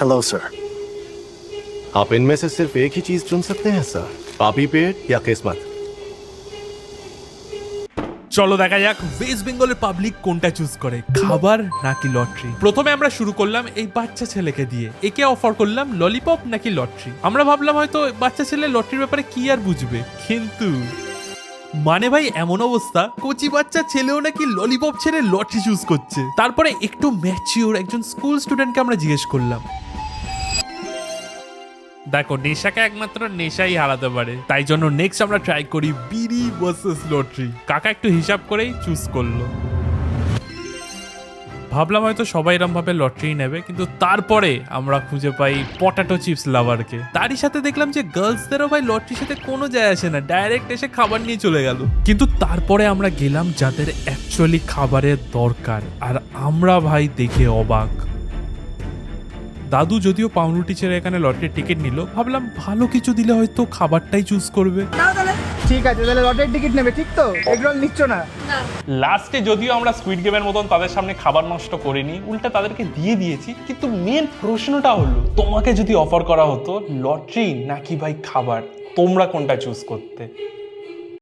Hello sir. आप इनमें से सिर्फ एक ही चीज चुन सकते हैं सर, पापी पेट या किस्मत। চলো দেখা যাক ওয়েস্ট বেঙ্গলের পাবলিক কোনটা চুজ করে, খাবার নাকি লটারি। প্রথমে আমরা শুরু করলাম এই বাচ্চা ছেলেকে দিয়ে, একে অফার করলাম ললিপপ নাকি লটারি। আমরা ভাবলাম হয়তো বাচ্চা ছেলে লটারির ব্যাপারে কি আর বুঝবে, কিন্তু মানে ভাই এমন অবস্থা, কোচি বাচ্চা ছেলেও নাকি ললিপপ ছেড়ে লটারি চুজ করছে। তারপরে একটু ম্যাচিওর একজন স্কুল স্টুডেন্টকে আমরা জিজ্ঞেস করলাম। দেখো নেশাকে একমাত্র নেশাই হারাতে পারে, তাই জন্য নেক্সট আমরা ট্রাই করি বিড়ি ভার্সেস লটারি। কাকা একটু হিসাব করেই চুজ করলো। ভাবলাম হয়তো সবাই এরম ভাবে লটারি নেবে, কিন্তু তারপরে আমরা খুঁজে পাই পটাটো চিপস লাভারকে। তারই সাথে দেখলাম যে গার্লসদেরও ভাই লটারির সাথে কোনো যায় আসে না, ডাইরেক্ট এসে খাবার নিয়ে চলে গেল। কিন্তু তারপরে আমরা গেলাম যাদের অ্যাকচুয়ালি খাবারের দরকার, আর আমরা ভাই দেখে অবাক। দাদু যদিও পাউরুটি ছেড়ে এখানে লটারির টিকিট নিল, ভাবলাম ভালো কিছু দিলে হয়তো খাবারটাই চুজ করবে। ঠিক আছে, তাহলে লটারির টিকিট নেবে, ঠিক তো? এগরোল নিচ্ছ না? লাস্টে যদিও আমরা স্কুইড গেমের মতন তাদের সামনে খাবার নষ্ট করিনি, উল্টা তাদেরকে দিয়ে দিয়েছি। কিন্তু মেন প্রশ্নটা হলো, তোমাকে যদি অফার করা হতো লটারি নাকি ভাই খাবার, তোমরা কোনটা চুজ করতে?